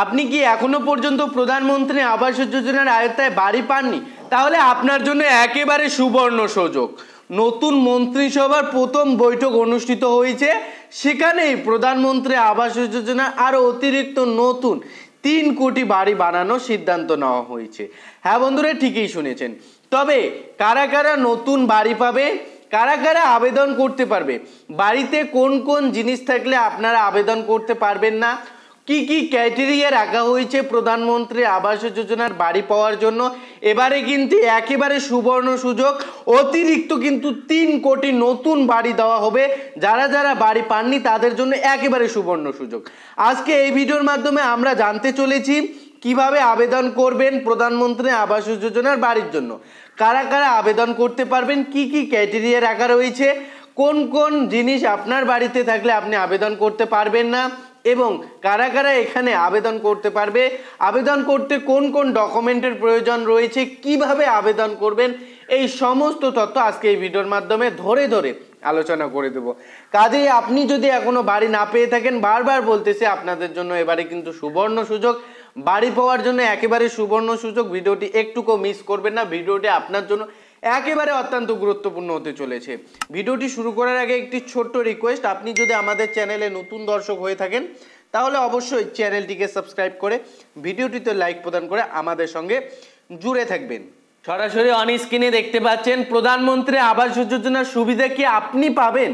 আপনি কি এখনো পর্যন্ত প্রধানমন্ত্রী আবাস যোজনার আওতায় বাড়ি পাননি, তাহলে আপনার জন্য একেবারে সুবর্ণ সুযোগ। নতুন মন্ত্রিসভার প্রথম বৈঠক অনুষ্ঠিত হয়েছে, সেখানেই প্রধানমন্ত্রী আবাস যোজনার আরও অতিরিক্ত নতুন 3 কোটি বাড়ি বানানোর সিদ্ধান্ত নেওয়া হয়েছে। হ্যাঁ বন্ধুরা, ঠিকই শুনেছেন। তবে কারা কারা নতুন বাড়ি পাবে, কারা কারা আবেদন করতে পারবে, বাড়িতে কোন কোন জিনিস থাকলে আপনারা আবেদন করতে পারবেন না, কি কি ক্রাইটেরিয়া রাখা হয়েছে প্রধানমন্ত্রী আবাস যোজনার বাড়ি পাওয়ার জন্য, এবারে কিন্তু একেবারে সুবর্ণ সুযোগ। অতিরিক্ত কিন্তু 3 কোটি নতুন বাড়ি দেওয়া হবে। যারা যারা বাড়ি পাননি তাদের জন্য একেবারে সুবর্ণ সুযোগ। আজকে এই ভিডিওর মাধ্যমে আমরা জানতে চলেছি কিভাবে আবেদন করবেন প্রধানমন্ত্রী আবাস যোজনার বাড়ির জন্য, কারা কারা আবেদন করতে পারবেন, কি কি ক্রাইটেরিয়া রাখা রয়েছে, কোন কোন জিনিস আপনার বাড়িতে থাকলে আপনি আবেদন করতে পারবেন না, এবং কারা কারা এখানে আবেদন করতে পারবে, আবেদন করতে কোন কোন ডকুমেন্টের প্রয়োজন রয়েছে, কিভাবে আবেদন করবেন, এই সমস্ত তথ্য আজকে এই ভিডিওর মাধ্যমে ধরে ধরে আলোচনা করে দেব। কাজেই আপনি যদি এখনো বাড়ি না পেয়ে থাকেন, বারবার বলতেছি আপনাদের জন্য এবারে কিন্তু সুবর্ণ সুযোগ, বাড়ি পাওয়ার জন্য একেবারে সুবর্ণ সুযোগ। ভিডিওটি একটুকু মিস করবেন না, ভিডিওটি আপনার জন্য একেবারে অত্যন্ত গুরুত্বপূর্ণ হতে চলেছে। ভিডিওটি শুরু করার আগে একটি ছোট্ট রিকোয়েস্ট, আপনি যদি আমাদের চ্যানেলে নতুন দর্শক হয়ে থাকেন তাহলে অবশ্যই চ্যানেলটিকে সাবস্ক্রাইব করে ভিডিওটিতে লাইক প্রদান করে আমাদের সঙ্গে জুড়ে থাকবেন। সরাসরি অন স্ক্রিনে দেখতে পাচ্ছেন প্রধানমন্ত্রী আবাস যোজনার সুবিধা কি আপনি পাবেন,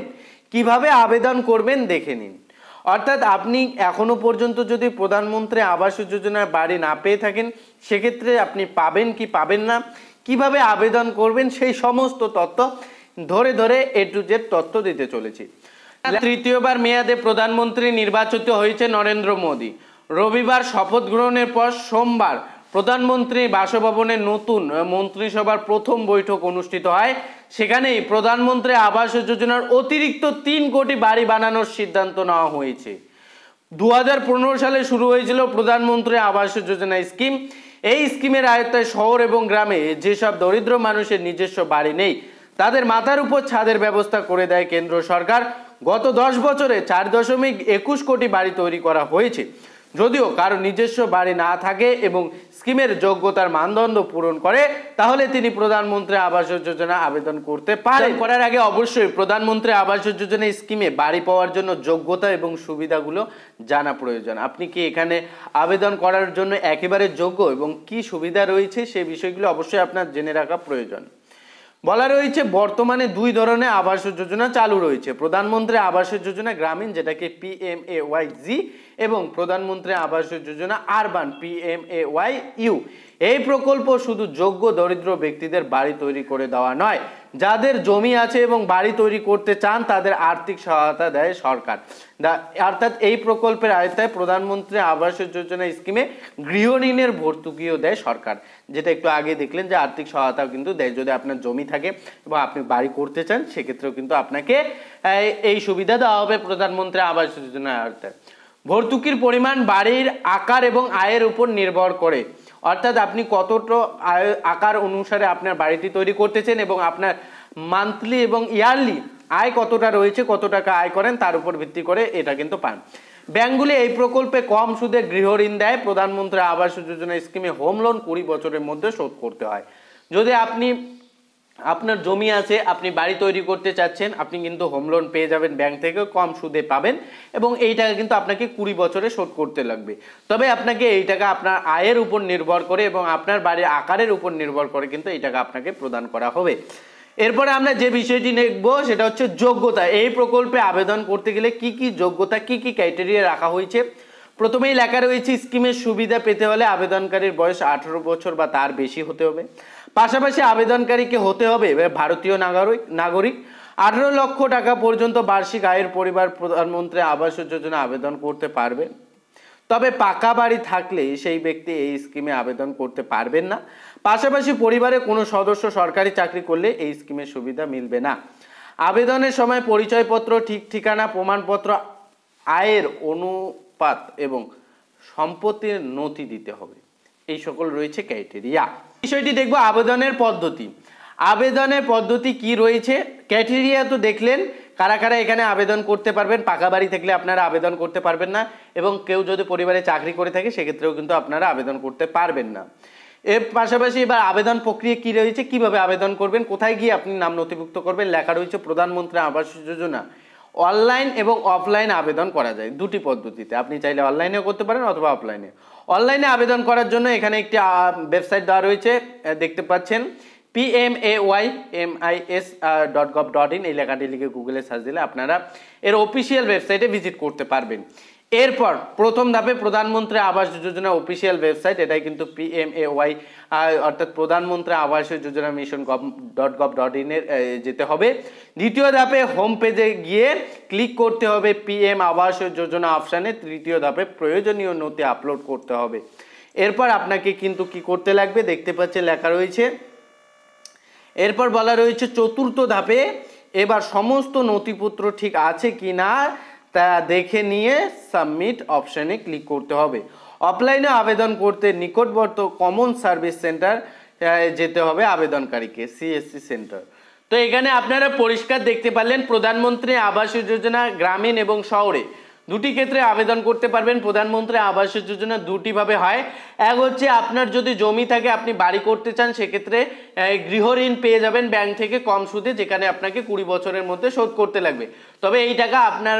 কিভাবে আবেদন করবেন দেখে নিন। অর্থাৎ আপনি এখনো পর্যন্ত যদি প্রধানমন্ত্রী আবাস যোজনার বাড়ি না পেয়ে থাকেন, সেক্ষেত্রে আপনি পাবেন কি পাবেন না, কিভাবে আবেদন করবেন, সেই সমস্ত তথ্য ধরে ধরে A to Z তথ্য দিতে চলেছি। তৃতীয়বার মেয়াদে প্রধানমন্ত্রী নির্বাচিত হয়েছে নরেন্দ্র মোদী। রবিবার শপথ গ্রহণের পর সোমবার প্রধানমন্ত্রী বাসভবনে নতুন মন্ত্রিসভার প্রথম বৈঠক অনুষ্ঠিত হয়। সেখানেই প্রধানমন্ত্রী আবাস যোজনার অতিরিক্ত 3 কোটি বাড়ি বানানোর সিদ্ধান্ত নেওয়া হয়েছে। 2015 সালে শুরু হয়েছিল প্রধানমন্ত্রী আবাস যোজনা স্কিম। এই স্কিমের আওতায় শহর এবং গ্রামে যেসব দরিদ্র মানুষের নিজস্ব বাড়ি নেই, তাদের মাথার উপর ছাদের ব্যবস্থা করে দেয় কেন্দ্র সরকার। গত 10 বছরে 4.21 কোটি বাড়ি তৈরি করা হয়েছে। যদিও কারো নিজস্ব বাড়ি না থাকে এবং স্কিমের যোগ্যতার মানদণ্ড পূরণ করে, তাহলে তিনি প্রধানমন্ত্রী আবাস যোজনা আবেদন করতে পারেন। করার আগে অবশ্যই প্রধানমন্ত্রী আবাস যোজনা স্কিমে বাড়ি পাওয়ার জন্য যোগ্যতা এবং সুবিধাগুলো জানা প্রয়োজন। আপনি কি এখানে আবেদন করার জন্য একেবারে যোগ্য এবং কি সুবিধা রয়েছে সেই বিষয়গুলো অবশ্যই আপনার জেনে রাখা প্রয়োজন। বলা রয়েছে বর্তমানে 2 ধরনের আবাস যোজনা চালু রয়েছে, প্রধানমন্ত্রী আবাস যোজনা গ্রামীণ যেটাকে PMAYG এবং প্রধানমন্ত্রী আবাস যোজনা আরবান PMAYU। এই প্রকল্প শুধু যোগ্য দরিদ্র ব্যক্তিদের বাড়ি তৈরি করে দেওয়া নয়, যাদের জমি আছে এবং বাড়ি তৈরি করতে চান তাদের আর্থিক সহায়তা দেয় সরকার। অর্থাৎ এই প্রকল্পের আওতায় প্রধানমন্ত্রী আবাস যোজনা স্কিমে গৃহ ঋণের ভর্তুকিও দেয় সরকার, যেটা একটু আগে দেখলেন যে আর্থিক সহায়তাও কিন্তু দেয়। যদি আপনার জমি থাকে এবং আপনি বাড়ি করতে চান, সেক্ষেত্রেও কিন্তু আপনাকে এই সুবিধা দেওয়া হবে প্রধানমন্ত্রী আবাস যোজনার আওতায়। ভর্তুকির পরিমাণ বাড়ির আকার এবং আয়ের উপর নির্ভর করে। অর্থাৎ আপনি কতটা আকার অনুসারে আপনার বাড়িটি তৈরি করতেছেন এবং আপনার মান্থলি এবং ইয়ারলি আয় কতটা রয়েছে, কত টাকা আয় করেন, তার উপর ভিত্তি করে এটা কিন্তু পান। ব্যাংকগুলি এই প্রকল্পে কম সুদে গৃহ ঋণ দেয়। প্রধানমন্ত্রী আবাস যোজনা স্কিমে হোম লোন 20 বছরের মধ্যে শোধ করতে হয়। যদি আপনার জমি আছে, আপনি বাড়ি তৈরি করতে চাচ্ছেন, আপনি কিন্তু হোম লোন পেয়ে যাবেন ব্যাংক থেকে, কম সুদে পাবেন এবং এই টাকা কিন্তু আপনাকে 20 বছরে শোধ করতে লাগবে। তবে আপনাকে এই টাকা আপনার আয়ের উপর নির্ভর করে এবং আপনার বাড়ির আকারের উপর নির্ভর করে কিন্তু এই টাকা আপনাকে প্রদান করা হবে। এরপরে আমরা যে বিষয়টি দেখব সেটা হচ্ছে যোগ্যতা। এই প্রকল্পে আবেদন করতে গেলে কি কি যোগ্যতা, কি কি ক্রাইটেরিয়া রাখা হয়েছে। প্রথমেই লেখা রয়েছে স্কিমের সুবিধা পেতে হলে আবেদনকারীর বয়স 18 বছর বা তার বেশি হতে হবে। পাশাপাশি আবেদনকারীকে হতে হবে ভারতীয় নাগরিক। 18 লক্ষ টাকা পর্যন্ত বার্ষিক আয়ের পরিবার প্রধানমন্ত্রী আবাস যোজনা আবেদন করতে পারবে। তবে পাকা বাড়ি থাকলে সেই ব্যক্তি এই স্কিমে আবেদন করতে পারবেন না। পাশাপাশি পরিবারে কোনো সদস্য সরকারি চাকরি করলে এই স্কিমের সুবিধা মিলবে না। আবেদনের সময় পরিচয়পত্র, ঠিক ঠিকানা, প্রমাণপত্র, আয়ের অনুপাত এবং সম্পত্তির নথি দিতে হবে। এই সকল রয়েছে ক্রাইটেরিয়া। বিষয়টি দেখব আবেদনের পদ্ধতি। আবেদনের পদ্ধতি কি রয়েছে, ক্রাইটেরিয়া তো দেখলেন, কারা কারা এখানে আবেদন করতে পারবেন। পাকা বাড়ি থাকলে আপনারা আবেদন করতে পারবেন না, এবং কেউ যদি পরিবারে চাকরি করে থাকে সেক্ষেত্রেও কিন্তু আপনারা আবেদন করতে পারবেন না। এর পাশাপাশি এবার আবেদন প্রক্রিয়া কি রয়েছে, কিভাবে আবেদন করবেন, কোথায় গিয়ে আপনি নাম নথিভুক্ত করবেন, লেখা রয়েছে প্রধানমন্ত্রী আবাস যোজনা অনলাইন এবং অফলাইন আবেদন করা যায় দুটি পদ্ধতিতে। আপনি চাইলে অনলাইনেও করতে পারেন অথবা অফলাইনে। অনলাইনে আবেদন করার জন্য এখানে একটি ওয়েবসাইট দেওয়া রয়েছে, দেখতে পাচ্ছেন pmaymis.gov.in, এই লেখাটি লিখে গুগলে সার্চ দিলে আপনারা এর অফিসিয়াল ওয়েবসাইটে ভিজিট করতে পারবেন। এরপর প্রথম ধাপে প্রধানমন্ত্রী আবাস যোজনা অফিসিয়াল ওয়েবসাইট, এটাই কিন্তু PMAY অর্থাৎ প্রধানমন্ত্রী আবাস যোজনা মিশন .gov.in এর যেতে হবে। দ্বিতীয় ধাপে হোম পেজে গিয়ে ক্লিক করতে হবে PM আবাস যোজনা অপশানে। তৃতীয় ধাপে প্রয়োজনীয় নথি আপলোড করতে হবে। এরপর আপনাকে কিন্তু কি করতে লাগবে, দেখতে পাচ্ছেন লেখা রয়েছে। এরপর বলা রয়েছে চতুর্থ ধাপে এবার সমস্ত নথিপত্র ঠিক আছে কি না তা দেখে নিয়ে সাবমিট অপশানে ক্লিক করতে হবে। অফলাইনে আবেদন করতে নিকটবর্তী কমন সার্ভিস সেন্টার যেতে হবে আবেদনকারীকে, CSC সেন্টার। তো এখানে আপনারা পরিষ্কার দেখতে পারলেন প্রধানমন্ত্রী আবাস যোজনা গ্রামীণ এবং শহরে দুটি ক্ষেত্রে আবেদন করতে পারবেন। প্রধানমন্ত্রী আবাস যোজনা দুটিভাবে হয়, এক হচ্ছে আপনার যদি জমি থাকে আপনি বাড়ি করতে চান সেক্ষেত্রে গৃহ ঋণ পেয়ে যাবেন ব্যাংক থেকে কম সুদে, যেখানে আপনাকে 20 বছরের মধ্যে শোধ করতে লাগবে। তবে এই টাকা আপনার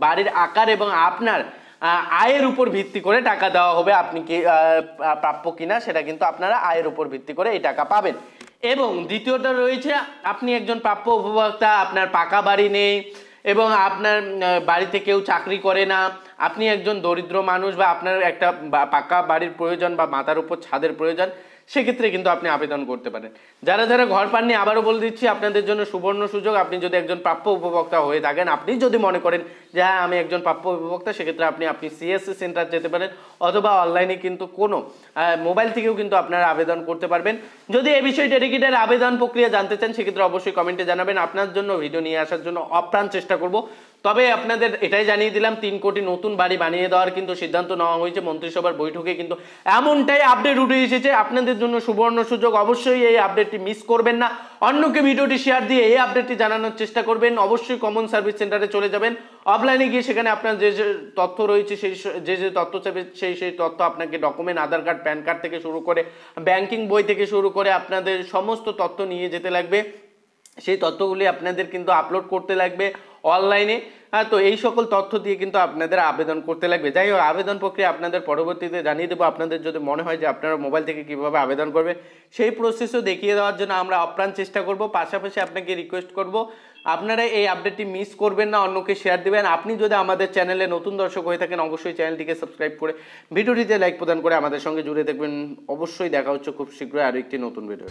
বাড়ির আকার এবং আপনার আয়ের উপর ভিত্তি করে টাকা দেওয়া হবে, আপনি কি প্রাপ্য কিনা সেটা কিন্তু আপনারা আয়ের উপর ভিত্তি করে এই টাকা পাবেন। এবং দ্বিতীয়টা রয়েছে আপনি একজন প্রাপ্য উপভোক্তা, আপনার পাকা বাড়ি নেই এবং আপনার বাড়িতে কেউ চাকরি করে না, আপনি একজন দরিদ্র মানুষ বা আপনার একটা পাকা বাড়ির প্রয়োজন বা মাথার উপর ছাদের প্রয়োজন, সেক্ষেত্রে কিন্তু আপনি আবেদন করতে পারেন। যারা যারা ঘর পাননি আবারও বলে দিচ্ছি আপনাদের জন্য সুবর্ণ সুযোগ। আপনি যদি একজন প্রাপ্য উপভোক্তা হয়ে থাকেন, আপনি যদি মনে করেন যে হ্যাঁ আমি একজন প্রাপ্য উপভোক্তা, সেক্ষেত্রে আপনি CSC সেন্টার যেতে পারেন অথবা অনলাইনে কিন্তু কোনো মোবাইল থেকেও কিন্তু আপনারা আবেদন করতে পারবেন। যদি এই বিষয়ে ডেডিকেটেড আবেদন প্রক্রিয়া জানতে চান সেক্ষেত্রে অবশ্যই কমেন্টে জানাবেন, আপনার জন্য ভিডিও নিয়ে আসার জন্য অপ্রাণ চেষ্টা করব। তবে আপনাদের এটাই জানিয়ে দিলাম 3 কোটি নতুন বাড়ি বানিয়ে দেওয়ার কিন্তু সিদ্ধান্ত নেওয়া হয়েছে মন্ত্রিসভার বৈঠকে, কিন্তু এমনটাই আপডেট উঠে এসেছে। আপনাদের জন্য সুবর্ণ সুযোগ, অবশ্যই এই আপডেটটি মিস করবেন না। অন্যকে ভিডিওটি শেয়ার দিয়ে এই আপডেটটি জানানোর চেষ্টা করবেন। অবশ্যই কমন সার্ভিস সেন্টারে চলে যাবেন, অফলাইনে গিয়ে সেখানে আপনার যে যে তথ্য রয়েছে যে তথ্য চাইবে সেই তথ্য আপনাকে ডকুমেন্ট, আধার কার্ড, প্যান কার্ড থেকে শুরু করে ব্যাংকিং বই থেকে শুরু করে আপনাদের সমস্ত তথ্য নিয়ে যেতে লাগবে। সেই তথ্যগুলি আপনাদের কিন্তু আপলোড করতে লাগবে অনলাইনে। তো এই সকল তথ্য দিয়ে কিন্তু আপনাদের আবেদন করতে লাগবে। যাই হোক, আবেদন প্রক্রিয়া আপনাদের পরবর্তীতে জানিয়ে দেবো। আপনাদের যদি মনে হয় যে আপনারা মোবাইল থেকে কীভাবে আবেদন করবে সেই প্রসেসও দেখিয়ে দেওয়ার জন্য আমরা আপ্রাণ চেষ্টা করব। পাশাপাশি আপনাকে রিকোয়েস্ট করব আপনারা এই আপডেটটি মিস করবেন না, অন্যকে শেয়ার দেবেন। আপনি যদি আমাদের চ্যানেলে নতুন দর্শক হয়ে থাকেন অবশ্যই চ্যানেলটিকে সাবস্ক্রাইব করে ভিডিওটিতে লাইক প্রদান করে আমাদের সঙ্গে জুড়ে থাকবেন। অবশ্যই দেখা হচ্ছে খুব শীঘ্রই আরও একটি নতুন ভিডিও।